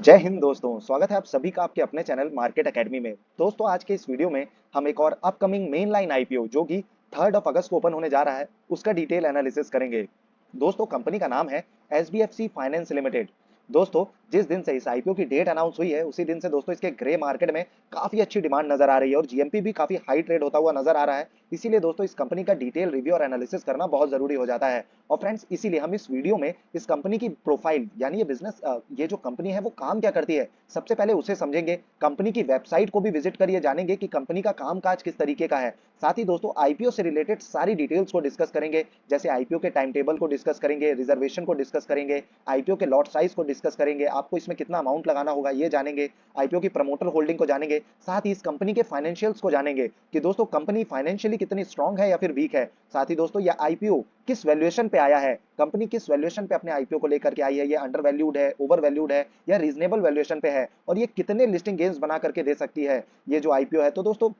जय हिंद दोस्तों, स्वागत है आप सभी का आपके अपने चैनल मार्केट एकेडमी में। दोस्तों आज के इस वीडियो में हम एक और अपकमिंग मेन लाइन आईपीओ जो कि 3 अगस्त को ओपन होने जा रहा है उसका डिटेल एनालिसिस करेंगे। दोस्तों कंपनी का नाम है एसबीएफसी फाइनेंस लिमिटेड। दोस्तों जिस दिन से इस आईपीओ की डेट अनाउंस हुई है उसी दिन से दोस्तों इसके ग्रे मार्केट में काफी अच्छी डिमांड नजर आ रही है और जीएमपी भी काफी हाई ट्रेड होता हुआ नजर आ रहा है। इसीलिए दोस्तों इस कंपनी का डिटेल रिव्यू और एनालिसिस करना बहुत जरूरी हो जाता है। और फ्रेंड्स इसीलिए हम इस वीडियो में इस कंपनी की प्रोफाइल यानी ये बिजनेस ये जो कंपनी है वो काम क्या करती है सबसे पहले उसे समझेंगे। कंपनी की वेबसाइट को भी विजिट करिए, जानेंगे कि कंपनी का कामकाज किस तरीके का है। साथ ही दोस्तों आईपीओ से रिलेटेड सारी डिटेल्स को डिस्कस करेंगे, जैसे आईपीओ के टाइम टेबल को डिस्कस करेंगे, रिजर्वेशन को डिस्कस करेंगे, आईपीओ के लॉट साइज को डिस्कस करेंगे, आपको इसमें कितना अमाउंट लगाना होगा ये जानेंगे, आईपीओ की प्रमोटर होल्डिंग को जानेंगे, साथ ही इस कंपनी के फाइनेंशियल्स को जानेंगे कि दोस्तों कंपनी फाइनेंशियली कितनी स्ट्रांग है या फिर वीक है। साथ ही दोस्तों यह आईपीओ किस वैल्यूएशन पे आया है, कंपनी किस वैल्यूएशन पे अपने आईपीओ को लेकर के आई है, ये अंडर वैल्यूड है, ओवर वैल्यूड है या रीजनेबल वैल्यूएशन पे है, और ये कितने लिस्टिंग गेन्स बना करके दे सकती है ये जो आईपीओ है। तो दोस्तों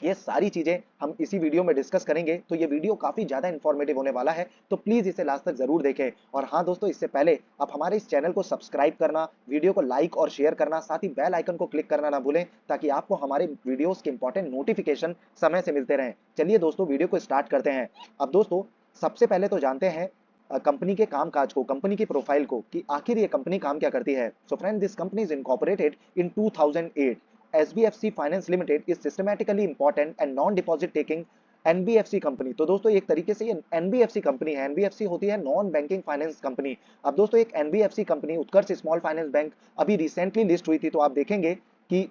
ये सारी चीजें हम इसी वीडियो में डिस्कस करेंगे, तो ये वीडियो काफी ज्यादा इंफॉर्मेटिव होने वाला है, तो प्लीज इसे लास्ट तक जरूर देखें। और हाँ दोस्तों, इससे पहले आप हमारे इस चैनल को सब्सक्राइब करना, वीडियो को लाइक और शेयर करना, साथ ही बेल आइकन को क्लिक करना ना भूलें ताकि आपको हमारे वीडियोस के इंपॉर्टेंट नोटिफिकेशन समय से मिलते रहें। चलिए दोस्तों वीडियो को स्टार्ट करते हैं। अब दोस्तों सबसे पहले तो जानते हैं कंपनी के कामकाज को, कंपनी की प्रोफाइल को, कि आखिर ये कंपनी काम क्या करती है। So friend, this company is incorporated in 2008। SBFC Finance Limited is systematically important and non-deposit taking NBFC company. तो दोस्तों एक तरीके से ये एनबीएफसी कंपनी है। एनबीएफसी होती है नॉन बैंकिंग फाइनेंस कंपनी। अब दोस्तों एक एनबीएफसी कंपनी उत्कर्ष स्मॉल फाइनेंस बैंक अभी रिसेंटली लिस्ट हुई थी, तो आप देखेंगे कि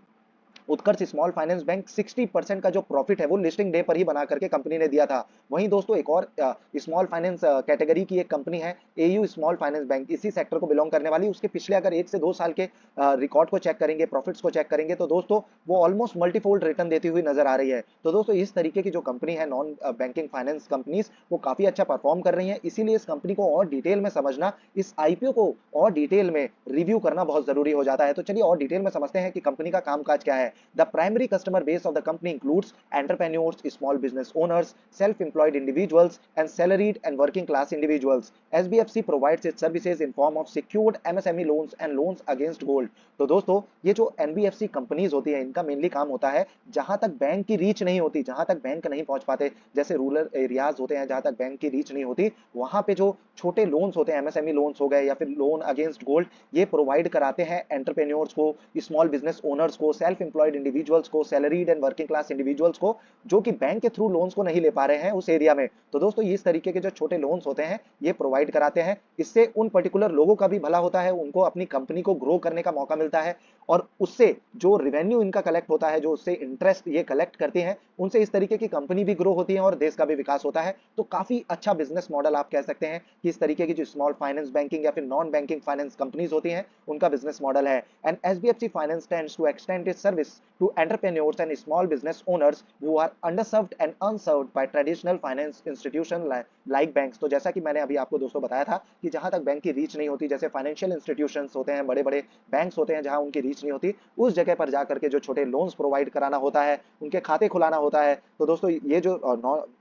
उत्कर्ष स्मॉल फाइनेंस बैंक 60% का जो प्रॉफिट है वो लिस्टिंग डे पर ही बना करके कंपनी ने दिया था। वहीं दोस्तों एक और स्मॉल फाइनेंस कैटेगरी की एक कंपनी है एयू स्मॉल फाइनेंस बैंक, इसी सेक्टर को बिलोंग करने वाली। उसके पिछले अगर 1 से 2 साल के रिकॉर्ड को चेक करेंगे, प्रॉफिट्स को चेक करेंगे, तो दोस्तों वो ऑलमोस्ट मल्टीफोल्ड रिटर्न देती हुई नजर आ रही है। तो दोस्तों इस तरीके की जो कंपनी है नॉन बैंकिंग फाइनेंस कंपनीज, वो काफी अच्छा परफॉर्म कर रही है। इसीलिए इस कंपनी को और डिटेल में समझना, इस आईपीओ को और डिटेल में रिव्यू करना बहुत जरूरी हो जाता है। तो चलिए और डिटेल में समझते हैं कि कंपनी का कामकाज क्या है। The primary customer base of the company includes entrepreneurs, small business owners, self-employed individuals, and salaried and working class individuals. SBFC provides its services in form of secured MSME loans and loans against gold. तो दोस्तों ये जो NBFC companies होती है इनका mainly काम होता है जहां तक बैंक की रीच नहीं होती, जहां तक बैंक नहीं पहुंच पाते, जैसे रूरल एरियाज होते हैं जहां तक बैंक की रीच नहीं होती, वहां पे जो छोटे लोन्स होते हैं, एमएसएमई लोन्स हो गए या फिर लोन अगेंस्ट गोल्ड, ये प्रोवाइड कराते हैं एंटरप्रेन्योर्स को, स्मॉल बिजनेस ओनर्स को, सेल्फ एम्प्लॉयड इंडिविजुअल्स को, salaried and working class individuals को, जो कि बैंक के थ्रू लोन्स को नहीं ले पा रहे हैं उस एरिया में। तो दोस्तों इस तरीके के जो छोटे लोन्स होते हैं ये प्रोवाइड कराते हैं। इससे उन पर्टिकुलर लोगों का भी भला होता है, उनको अपनी कंपनी को ग्रो करने का मौका मिलता है, और उससे जो रेवेन्यू इनका कलेक्ट होता है, जो उससे इंटरेस्ट ये कलेक्ट करते हैं, उनसे इस तरीके की कंपनी भी ग्रो होती है और देश का भी विकास होता है। तो काफी अच्छा बिजनेस मॉडल आप कह सकते हैं कि इस तरीके की जो स्मॉल फाइनेंस बैंकिंग या फिर नॉन बैंकिंग फाइनेंस कंपनीज होती हैं उनका बिजनेस मॉडल है। And SBFC finance tends to extend its service to entrepreneurs and small business owners who are underserved and unserved by traditional finance institution like banks। तो जैसा कि मैंने अभी आपको दोस्तों बताया था कि जहां तक बैंक की रीच नहीं होती, जैसे फाइनेंशियल इंस्टीट्यूशंस होते हैं, बड़े बड़े बैंक्स होते हैं, जहां उनकी रीच नहीं होती, उस जगह पर जाकर के जो छोटे लोन्स प्रोवाइड कराना होता है, उनके खाते खुलाना होता है। तो दोस्तों ये जो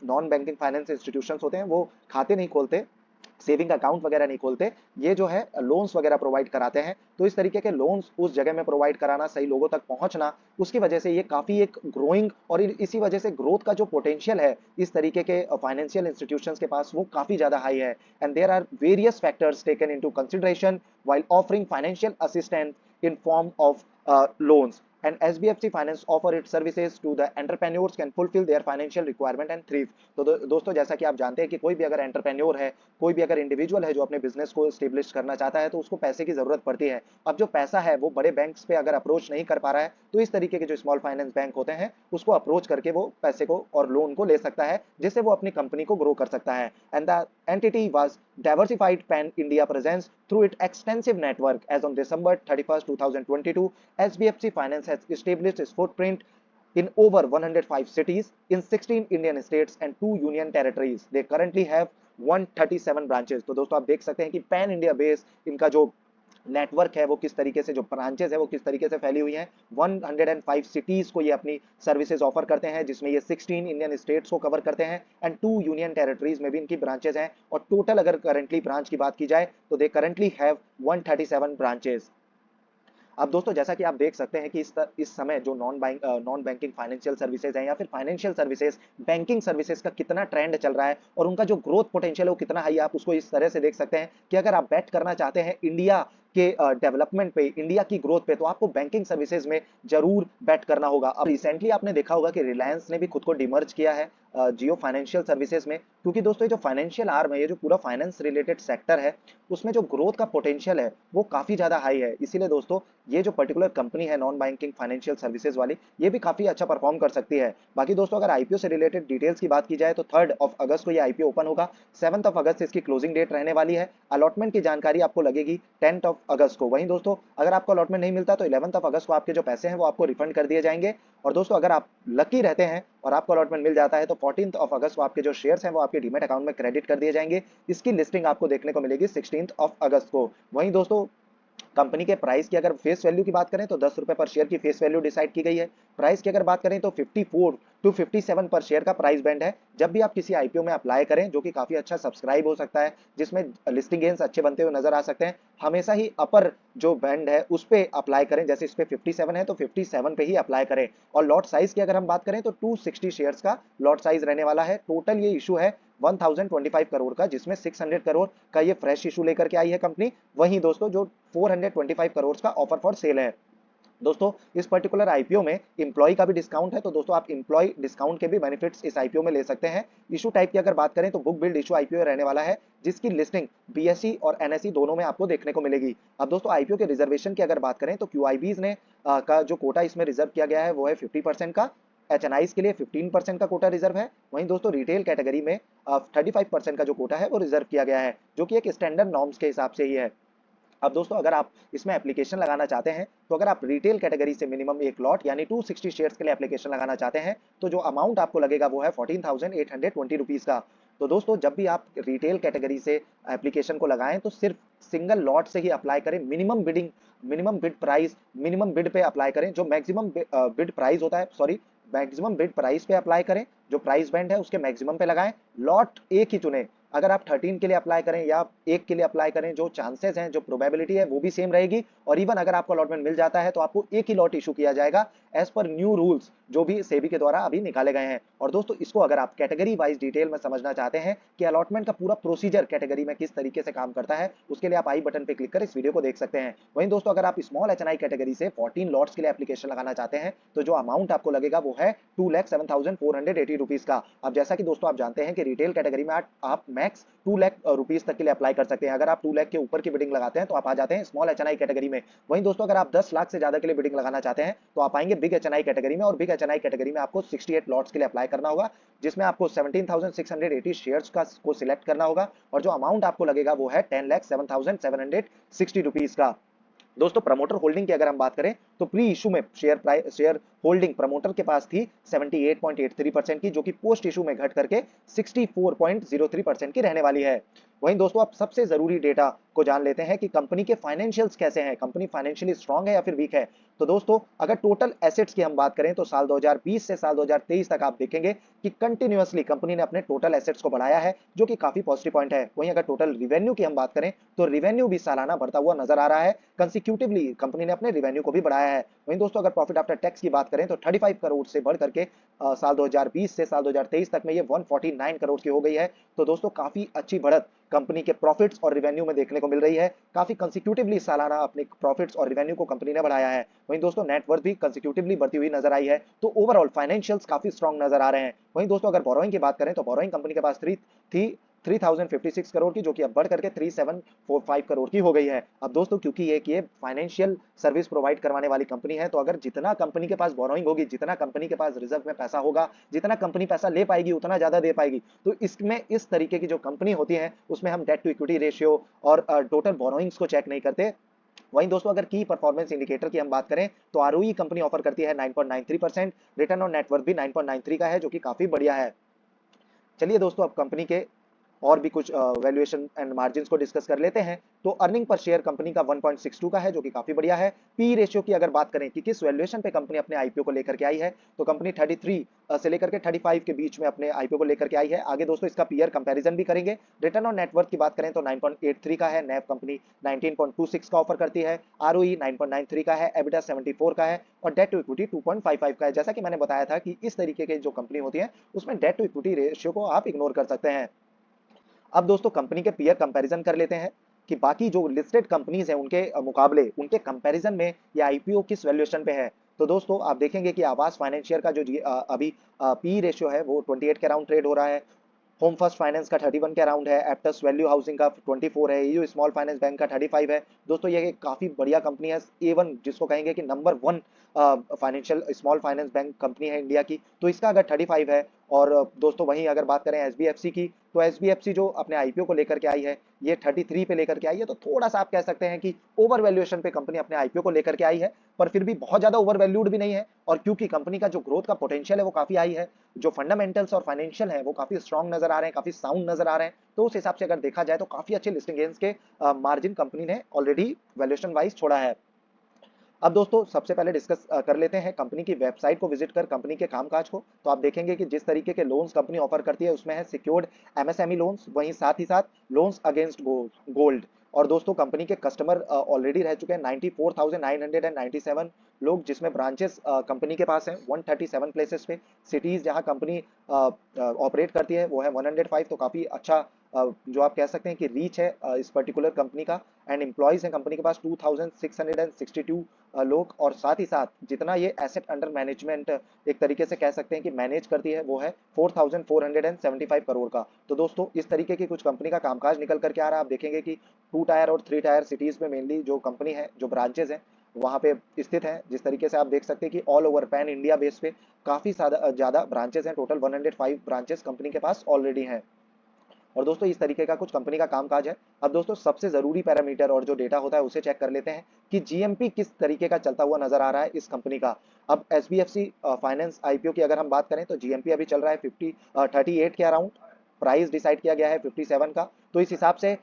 नॉन बैंकिंग फाइनेंस इंस्टीट्यूशंस होते हैं वो खाते नहीं खोलते, सेविंग अकाउंट वगैरह नहीं खोलते, ये जो है लोन्स वगैरह प्रोवाइड कराते हैं। तो इस तरीके के लोन्स उस जगह में प्रोवाइड कराना, सही लोगों तक पहुंचना, उसकी वजह से ये काफी एक ग्रोइंग, और इसी वजह से ग्रोथ का जो पोटेंशियल है इस तरीके के फाइनेंशियल इंस्टीट्यूशंस के पास वो काफी ज्यादा हाई है। And there are various factors taken into consideration while offering financial assistance in form of loans, and SBFC Finance offer its services to the entrepreneurs can fulfill their financial requirement and thrive। तो दोस्तों जैसा कि आप जानते हैं कि कोई भी अगर एंटरप्रेन्योर है, कोई भी अगर इंडिविजुअल है जो अपने बिजनेस को स्टेब्लिश करना चाहता है, तो उसको पैसे की जरूरत पड़ती है। अब जो पैसा है वो बड़े बैंक्स पे अगर अप्रोच नहीं कर पा रहा है, तो इस तरीके के जो स्मॉल फाइनेंस बैंक होते हैं उसको अप्रोच करके वो पैसे को और लोन को ले सकता है, जिससे वो अपनी कंपनी को ग्रो कर सकता है। And the entity was diversified pan-India presence through its extensive network. As on December 31st, 2022, SBFC Finance has established its footprint in over 105 cities in 16 Indian states and 2 union territories. They currently have 137 branches। तो दोस्तों आप देख सकते हैं कि pan India base इनका जो network है वो किस तरीके से, जो ब्रांचेस है वो किस तरीके से फैली हुई हैं। 105 सिटीज को ये अपनी सर्विसेज ऑफर करते हैं, जिसमें ये 16 इंडियन स्टेट्स को कवर करते हैं, एंड 2 यूनियन टेरिटरीज में भी इनकी ब्रांचेस हैं। और टोटल अगर करंटली ब्रांच की बात की जाए तो दे करंटली हैव 137 ब्रांचेस। अब दोस्तों जैसा कि आप देख सकते हैं कि इस समय जो नॉन बैंकिंग फाइनेंशियल सर्विसेज हैं या फिर फाइनेंशियल सर्विसेज, बैंकिंग सर्विसेज का कितना ट्रेंड चल रहा है और उनका जो ग्रोथ पोटेंशियल है वो कितना हाई है, आप उसको इस तरह से देख सकते हैं कि अगर आप बेट करना चाहते हैं इंडिया के डेवलपमेंट पे, इंडिया की ग्रोथ पे, तो आपको बैंकिंग सर्विसेज में जरूर बेट करना होगा। अब रिसेंटली आपने देखा होगा कि रिलायंस ने भी खुद को डिमर्ज किया है जियो फाइनेंशियल सर्विसेज में, क्योंकि दोस्तों ये जो फाइनेंशियल आर्म है, ये जो पूरा फाइनेंस रिलेटेड सेक्टर है, उसमें जो ग्रोथ का पोटेंशियल है वो काफी ज्यादा हाई है। इसीलिए दोस्तों ये जो पर्टिकुलर कंपनी है नॉन बैंकिंग फाइनेंशियल सर्विसेज वाली, ये भी काफी अच्छा परफॉर्म कर सकती है। बाकी दोस्तों अगर आईपीओ से रिलेटेड डिटेल्स की बात की जाए तो 3 अगस्त को ये आईपीओ ओपन होगा, 7 अगस्त से इसकी क्लोजिंग डेट रहने वाली है। अलॉटमेंट की जानकारी आपको लगेगी 10 अगस्त को। वहीं दोस्तों अगर आपको अलॉटमेंट नहीं मिलता तो 11 अगस्त को आपके जो पैसे हैं वो आपको रिफंड कर दिए जाएंगे। और दोस्तों अगर आप लकी रहते हैं और आपको अलॉटमेंट मिल जाता है तो 14 अगस्त को आपके जो शेयर्स हैं वो आपके डीमैट अकाउंट में क्रेडिट कर दिए जाएंगे। इसकी लिस्टिंग आपको देखने को मिलेगी 16 अगस्त को। वहीं दोस्तों कंपनी के प्राइस की अगर फेस वैल्यू की बात करें तो 10 रुपए पर शेयर की फेस वैल्यू डिसाइड की गई है। प्राइस की अगर बात करें तो 54 टू 57 पर शेयर का प्राइस बैंड है। जब भी आप किसी आईपीओ में अप्लाई करें, जो कि काफी अच्छा सब्सक्राइब हो सकता है, जिसमें लिस्टिंग गेन्स अच्छे बनते हुए नजर आ सकते हैं, हमेशा ही अपर जो बैंड है उस पे अप्लाई करें। जैसे इस पे 57 है तो 57 पे ही अप्लाई करें। और लॉट साइज की अगर हम बात करें तो 260 शेयर्स का लॉट साइज रहने वाला है। टोटल ये इशू है 1025 करोड़ का, जिसमें 600 करोड़ का ये फ्रेश इशू लेकर के आई है कंपनी। वहीं दोस्तों जो 425 करोड़ का ऑफर फॉर सेल है। दोस्तों इस पर्टिकुलर आईपीओ में इंप्लॉय का भी डिस्काउंट है, तो दोस्तों आप इंप्लॉय डिस्काउंट के भी बेनिफिट्स इस आईपीओ में ले सकते हैं। इशू टाइप की अगर बात करें तो बुक बिल्ड इशू आईपीओ रहने वाला है, जिसकी लिस्टिंग बीएसई और एनएसई दोनों में आपको देखने को मिलेगी। अब दोस्तों आईपीओ के रिजर्वेशन की अगर बात करें तो क्यूआईबीज ने का जो कोटा इसमें रिजर्व किया गया है वो है 50% का। एचएनआईज के लिए 15% का कोटा रिजर्व है। वहीं दोस्तों रिटेल कैटेगरी में 35% का जो कोटा है वो रिजर्व किया गया है, जो कि एक स्टैंडर्ड नॉर्म्स के हिसाब से ही है। अब दोस्तों अगर आप इसमें एप्लीकेशन लगाना चाहते हैं तो अगर आप रिटेल कैटेगरी से मिनिमम एक लॉट यानी 260 शेयर्स के लिए एप्लीकेशन लगाना चाहते हैं तो जो अमाउंट आपको लगेगा वो है 14,820 रुपीज का। तो दोस्तों जब भी आप रिटेल कैटेगरी से एप्लीकेशन को लगाएं तो सिर्फ सिंगल लॉट से ही अप्लाई करें। Minimum bid price, minimum bid पे अप्लाई करें। जो मैक्सिमम बिड प्राइस होता है, सॉरी, मैक्सिमम बिड प्राइस पे अप्लाई करें। जो प्राइस बैंड है उसके मैक्सिमम पे लगाएं। लॉट एक ही चुने। अगर आप 13 के लिए अप्लाई करें या एक के लिए अप्लाई करें, जो चांसेस हैं, जो प्रोबेबिलिटी है वो भी सेम रहेगी। और इवन अगर आपको अलॉटमेंट मिल जाता है तो आपको एक ही लॉट इशू किया जाएगा एज पर न्यू रूल्स जो भी सेबी के द्वारा अभी निकाले गए हैं। और दोस्तों इसको अगर आप कैटेगरी वाइज डिटेल में समझना चाहते हैं कि अलॉटमेंट का पूरा प्रोसीजर कैटेगरी में किस तरीके से काम करता है, उसके लिए आप आई बटन पे क्लिक कर इस वीडियो को देख सकते हैं। वहीं दोस्तों अगर आप स्मॉल एचएनआई कैटेगरी से 14 लॉट्स के लिए एप्लीकेशन लगाना चाहते हैं तो जो अमाउंट आपको लगेगा वो है 2,07,480 रुपीज का। अब जैसा कि दोस्तों आप जानते हैं कि रिटेल कैटेगरी में आप मैक्स 2 लाख रुपीस तक के लिए अप्लाई कर सकते हैं। अगर आप 2 लाख के ऊपर की बिडिंग लगाते हैं तो आप आ जाते हैं स्मॉल एचएनआई कैटेगरी में। वहीं दोस्तों अगर आप 10 लाख से ज्यादा के लिए बिडिंग लगाना चाहते हैं तो आप आएंगे बिग एचएनआई कैटेगरी में। और बिग एचएनआई कैटेगरी में आपको 68 लॉट्स के लिए अप्लाई करना होगा, जिसमें आपको 17,680 शेयर्स का को सिलेक्ट करना होगा। और जो अमाउंट आपको लगेगा वो है 10,07,760 रुपीज का। दोस्तों प्रमोटर होल्डिंग की अगर हम बात करें तो प्री इशू में शेयर होल्डिंग प्रमोटर के पास थी 78.83% की, जो कि पोस्ट इशू में घट करके 64.03% की रहने वाली है। वहीं दोस्तों आप सबसे जरूरी डेटा को जान लेते हैं कि कंपनी के फाइनेंशियल्स कैसे हैं, कंपनी फाइनेंशियली स्ट्रांग है या फिर वीक है। तो दोस्तों अगर टोटल एसेट्स की हम बात करें तो साल 2020 से साल 2023 तक आप देखेंगे कि कंटिन्यूअसली कंपनी ने अपने टोटल एसेट्स को बढ़ाया है, जो कि काफी पॉजिटिव पॉइंट है। वहीं अगर टोटल रिवेन्यू की हम बात करें तो रिवेन्यू भी सालाना बढ़ता हुआ नजर आ रहा है। कंसिक्यूटिवली कंपनी ने अपने रिवेन्यू को भी बढ़ाया है। वहीं दोस्तों अगर प्रॉफिट आफ्टर टैक्स की बात करें तो 35 करोड़ से बढ़ करके साल 2020 से साल 2023 तक में ये 149 करोड़ की हो गई है। तो दोस्तों काफी अच्छी बढ़त कंपनी के प्रॉफिट्स और रिवेन्यू में देखने को मिल रही है। काफी कंसिक्यूटिवली सालाना अपने प्रॉफिट्स और रिवेन्यू को कंपनी ने बढ़ाया है। वहीं दोस्तों नेटवर्थ भी कंसिक्यूटिवली बढ़ती हुई नजर आई है। तो ओवरऑल फाइनेंशियल्स काफी स्ट्रांग नजर आ रहे हैं। वहीं दोस्तों अगर बोरोइंग की बात करें तो बोरोइंग कंपनी के पास थी 3056 करोड़ की, जो कि अब बढ़ करके 3745 करोड़ की हो गई है। अब दोस्तों क्योंकि ये फाइनेंशियल सर्विस प्रोवाइड करवाने वाली कंपनी है, तो अगर जितना कंपनी के पास बोरोइंग होगी, जितना कंपनी के पास रिजर्व में पैसा होगा, जितना कंपनी पैसा ले पाएगी उतना ज्यादा दे पाएगी। तो इसमें इस तरीके की जो कंपनी होती है उसमें हम डेट टू इक्विटी रेशियो और टोटल बोरोइंग्स को चेक नहीं करते। वहीं दोस्तों अगर की परफॉर्मेंस इंडिकेटर की हम बात करें तो आरओई कंपनी ऑफर करती है 9.93%, रिटर्न ऑन नेटवर्थ भी 9.93 का है, जो कि काफी बढ़िया है। चलिए दोस्तों अब कंपनी के और भी कुछ वैल्यूएशन एंड मार्जिन को डिस्कस कर लेते हैं। तो अर्निंग पर शेयर कंपनी का 1.62 का है, जो कि काफी बढ़िया है। पी रेशियो की अगर बात करें कि किस वैल्यूएशन पे कंपनी अपने आईपीओ को लेकर के आई है, तो कंपनी 33 से लेकर के 35 के बीच में अपने आईपीओ को लेकर के आई है। आगे दोस्तों इसका पीयर कंपैरिजन भी करेंगे। रिटर्न ऑन नेटवर्थ की बात करें तो 9.83 का है, नैव कंपनी 19.26 का ऑफर करती है, आरओई 9.93 का है, एबिटा 74 का है और डेट टू इक्विटी 2.55 का है। जैसा कि मैंने बताया था कि इस तरीके के जो कंपनी होती है उसमें डेट टू इक्विटी रेशियो को आप इग्नोर कर सकते हैं। अब दोस्तों कंपनी के पीयर कंपैरिजन कर लेते हैं कि बाकी जो लिस्टेड कंपनीज हैं उनके मुकाबले, उनके कंपैरिजन में ये आईपीओ किस वैल्यूएशन पे है। तो दोस्तों आप देखेंगे कि आवास फाइनेंशियर का जो अभी पी रेशियो है वो 28 के अराउंड ट्रेड हो रहा है। होम फर्स्ट फाइनेंस का 31 के अराउंड है, एप्टस वैल्यू हाउसिंग का 24 है, ईयू स्मॉल फाइनेंस बैंक का 35 है। दोस्तों ये एक काफी बढ़िया कंपनी है, A1 जिसको कहेंगे कि number 1 financial small finance bank company है इंडिया की, तो इसका अगर 35 है। और दोस्तों वहीं अगर बात करें एसबीएफसी की, तो एसबीएफसी जो अपने आईपीओ को लेकर के आई है ये 33 पे लेकर के आई है। तो थोड़ा सा आप कह सकते हैं कि ओवर वैल्यूएशन पे कंपनी अपने आईपीओ को लेकर के आई है, पर फिर भी बहुत ज्यादा ओवर वैल्यूड भी नहीं है। और क्योंकि कंपनी का जो ग्रोथ का पोटेंशियल है वो काफी हाई है, जो फंडामेंटल्स और फाइनेंशियल है वो काफी स्ट्रांग नजर आ रहे हैं, काफी साउंड नजर आ रहे हैं। तो उस हिसाब से अगर देखा जाए तो काफी अच्छे लिस्टिंग गेन्स के मार्जिन कंपनी ने ऑलरेडी वैल्यूएशन वाइज छोड़ा है। अब दोस्तों सबसे पहले डिस्कस कर लेते हैं कंपनी की वेबसाइट को विजिट कर कंपनी के कामकाज को। तो आप देखेंगे कि जिस तरीके के लोन्स कंपनी ऑफर करती है उसमें है सिक्योर्ड एमएसएमई लोन्स, वहीं साथ ही साथ लोन्स अगेंस्ट गोल्ड। और दोस्तों कंपनी के कस्टमर ऑलरेडी रह चुके हैं 94,997 लोग, जिसमें ब्रांचेस कंपनी के पास हैं 137 प्लेसेस पे। सिटीज जहां कंपनी ऑपरेट करती है वो है 105, तो काफी अच्छा जो आप कह सकते हैं कि रीच है इस पर्टिकुलर कंपनी का। एंड एम्प्लॉयज हैं कंपनी के पास 2662 लोग। और साथ ही साथ जितना ये एसेट अंडर मैनेजमेंट एक तरीके से कह सकते हैं कि मैनेज करती है वो है 4475 करोड़ का। तो दोस्तों इस तरीके की कुछ कंपनी का कामकाज निकल करके आ रहा है। आप देखेंगे कि 2 टायर और 3 टायर सिटीज में मेनली जो कंपनी है, जो ब्रांचेज हैं वहाँ पे स्थित है। जिस तरीके से आप देख सकते हैं कि all over pan India base पे काफी ज्यादा ब्रांचेज हैं, टोटल 105 ब्रांचेस कंपनी के पास ऑलरेडी हैं। और दोस्तों इस तरीके का कुछ कंपनी का कामकाज है। अब दोस्तों सबसे जरूरी पैरामीटर और जो डेटा होता है उसे चेक कर लेते हैं कि जीएमपी किस तरीके का चलता हुआ नजर आ रहा है इस कंपनी का। अब एसबीएफसी फाइनेंस आईपीओ की अगर हम बात करें तो जीएमपी अभी चल रहा है 38 के अराउंड, प्राइस डिसाइड किया गया है 57 का। तो इस हिसाब से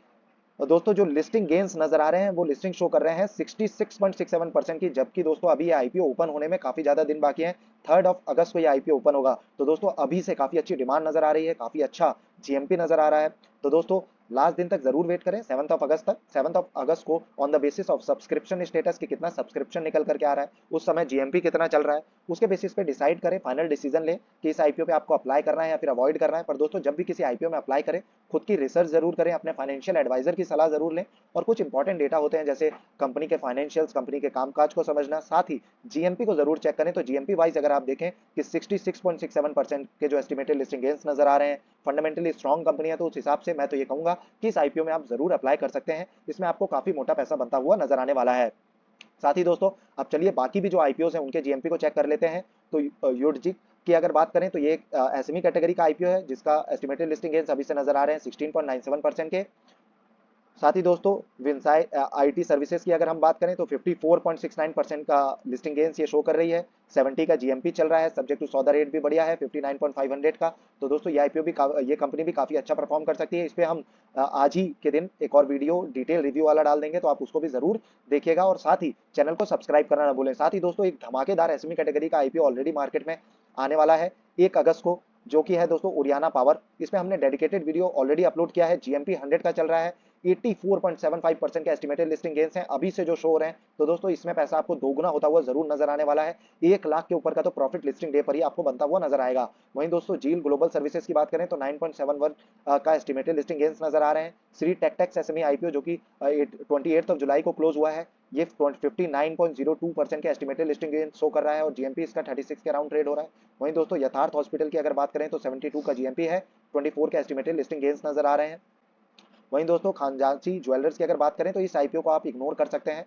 दोस्तों जो लिस्टिंग गेन्स नजर आ रहे हैं वो लिस्टिंग शो कर रहे हैं 66.67% की, जबकि दोस्तों अभी ये आईपीओ ओपन होने में काफी ज्यादा दिन बाकी हैं। 3 अगस्त को ये आईपीओ ओपन होगा। तो दोस्तों अभी से काफी अच्छी डिमांड नजर आ रही है, काफी अच्छा जीएमपी नजर आ रहा है। तो दोस्तों लास्ट दिन तक जरूर वेट करें 7 अगस्त तक। 7 अगस्त को on the basis of subscription status कि कितना सब्सक्रिप्शन निकल करके आ रहा है, उस समय जीएमपी कितना चल रहा है, उसके बेसिस पे डिसाइड करें, फाइनल डिसीजन ले कि इस आईपीओ पे आपको अप्लाई करना है या फिर अवॉइड करना है। पर दोस्तों जब भी किसी आईपीओ में अप्लाई करें खुद की रिसर्च जरूर करें, अपने फाइनेंशियल एडवाइजर की सलाह जरूर लें। और कुछ इंपॉर्टेंट डेटा होते हैं जैसे कंपनी के फाइनेंशियल्स, कंपनी के कामकाज को समझना, साथ ही जीएमपी को जरूर चेक करें। तो जीएमपी वाइज अगर आप देखें कि 66.67% के जो एस्टिमेटेड लिस्टिंग गेन्स नजर आ रहे हैं, फंडामेंटली स्ट्रॉन्ग कंपनी है, तो उस हिसाब से मैं तो ये कहूंगा कि इस आईपीओ में आप जरूर अप्लाई कर सकते हैं। इसमें आपको काफी मोटा पैसा बनता हुआ नजर आने वाला है। साथ ही दोस्तों अब चलिए बाकी भी जो आईपीओ हैं उनके जीएमपी को चेक कर लेते हैं। तो यूडजी की अगर बात करें तो ये एक एसएमई कैटेगरी का आईपीओ है जिसका एस्टिमेटेड लिस्टिंग गेन्स अभी से नजर आ रहे हैं 16.97% के। साथ ही दोस्तों विंसाई आईटी सर्विसेज की अगर हम बात करें तो 54.69% का लिस्टिंग गेन्स ये शो कर रही है। 70 का जीएमपी चल रहा है, सब्जेक्ट टू सौदा रेट भी बढ़िया है 59.500 का। तो दोस्तों ये आईपीओ भी ये कंपनी भी काफी अच्छा परफॉर्म कर सकती है। इस पे हम आज ही के दिन एक और वीडियो डिटेल रिव्यू वाला डाल देंगे, तो आप उसको भी जरूर देखिएगा और साथ ही चैनल को सब्सक्राइब करना ना भूलें। साथ ही दोस्तों एक धमाकेदार एसएमई कैटेगरी का आईपीओ ऑलरेडी मार्केट में आने वाला है 1 अगस्त को, जो कि है दोस्तों उरियाना पावर। इसमें हमने डेडिकेटेड वीडियो ऑलरेडी अपलोड किया है। जीएमपी 100 का चल रहा है, 84.75% के एस्टिमेटेड लिस्टिंग गेन्स हैं अभी से जो शो हो रहे हैं। तो दोस्तों इसमें पैसा आपको दोगुना होता हुआ जरूर नजर आने वाला है। 1 लाख के ऊपर का तो प्रॉफिट लिस्टिंग डे पर ही आपको बनता हुआ नजर आएगा। वहीं दोस्तों जील ग्लोबल सर्विसेज की बात करें तो 9.71 का एस्टिमेटेड लिस्टिंग गेन्स नजर आ रहे हैं। श्री टेक्टेक्स एसएमई आईपीओ जो कि 28 जुलाई को क्लोज हुआ है, ये 59.02% के एस्टिमेटेड लिस्टिंग गेन शो कर रहा है और जीएमपी इसका 36 के अराउंड ट्रेड हो रहा है। वहीं दोस्तों यथार्थ हॉस्पिटल की अगर बात करें तो 72 का जीएमपी है, 24 के एस्टिमेटेड लिस्टिंग गेन्स नजर आ रहे हैं। वहीं दोस्तों खानजांसी ज्वेलर्स की अगर बात करें तो इस आईपीओ को आप इग्नोर कर सकते हैं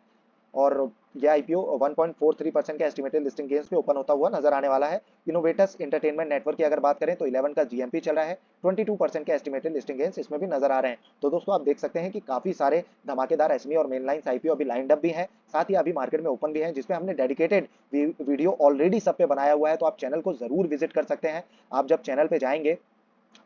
और यह आईपीओ 1.43% के एस्टिमेटेड लिस्टिंग गेन्स पे ओपन होता हुआ नजर आने वाला है। इनोवेटस एंटरटेनमेंट नेटवर्क की अगर बात करें तो 11 का जीएमपी चल रहा है, 22% के एस्टिमेटेड लिस्टिंग गेन्स इसमें भी नजर आ रहे हैं। तो दोस्तों आप देख सकते हैं कि काफी सारे धमाकेदार एसएमई और मेनलाइंस आईपीओ अभी लाइंड अप भी हैं, साथ ही अभी मार्केट में ओपन भी हैं, जिसपे हमने डेडिकेटेड वीडियो ऑलरेडी सब पे बनाया हुआ है। तो आप चैनल को जरूर विजिट कर सकते हैं। आप जब चैनल पे जाएंगे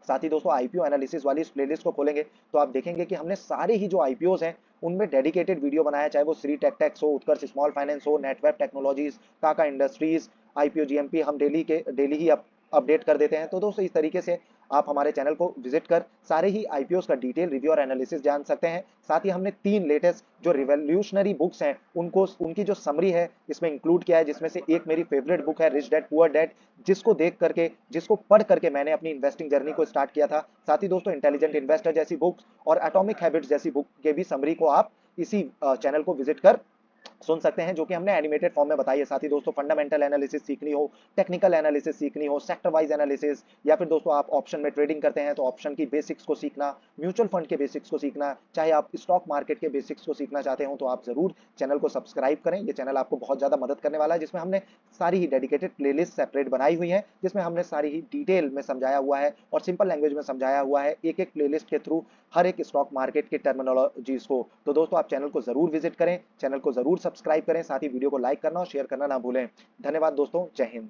साथ ही दोस्तों आईपीओ एनालिसिस वाली इस प्लेलिस्ट को खोलेंगे तो आप देखेंगे कि हमने सारे ही जो आईपीओस हैं उनमें डेडिकेटेड वीडियो बनाया, चाहे वो श्री टेक्स हो, उत्कर्ष स्मॉल फाइनेंस हो, नेटवेब टेक्नोलॉजीज, काका इंडस्ट्रीज, आईपीओ जीएमपी, हम डेली ही अपडेट कर देते हैं। तो दोस्तों इस तरीके से आप हमारे चैनल को विजिट कर सारे ही आईपीओस का डिटेल रिव्यू और एनालिसिस जान सकते हैं। साथ ही हमने 3 लेटेस्ट जो रिवॉल्यूशनरी बुक्स हैं उनको उनकी जो समरी है इसमें इंक्लूड किया है, जिसमें से एक मेरी फेवरेट बुक है रिच डैड पुअर डैड, जिसको पढ़ करके मैंने अपनी इन्वेस्टिंग जर्नी को स्टार्ट किया था। साथ ही दोस्तों इंटेलिजेंट इन्वेस्टर जैसी बुक्स और एटॉमिक हैबिट्स जैसी बुक के भी समरी को आप इसी चैनल को विजिट कर सुन सकते हैं, जो कि हमने एनिमेटेड फॉर्म में बताई है। साथ ही दोस्तों फंडामेंटल एनालिसिस सीखनी हो, टेक्निकल एनालिसिस सीखनी हो, सेक्टर वाइज एनालिसिस, या फिर दोस्तों आप ऑप्शन में ट्रेडिंग करते हैं तो ऑप्शन की बेसिक्स को सीखना, म्यूचुअल फंड के बेसिक्स को सीखना, चाहे आप स्टॉक मार्केट के बेसिक्स को सीखना चाहते हो तो आप जरूर चैनल को सब्सक्राइब करें। ये चैनल आपको बहुत ज्यादा मदद करने वाला है, जिसमें हमने सारी ही डेडिकेटेड प्लेलिस्ट सेपरेट बनाई हुई है, जिसमें हमने सारी ही डिटेल में समझाया हुआ है और सिंपल लैंग्वेज में समझाया हुआ है एक एक प्लेलिस्ट के थ्रू हर एक स्टॉक मार्केट के टर्मिनोलॉजीज को। तो दोस्तों आप चैनल को जरूर विजिट करें, चैनल को जरूर सब्सक्राइब करें, साथ ही वीडियो को लाइक करना और शेयर करना ना भूलें। धन्यवाद दोस्तों, जय हिंद।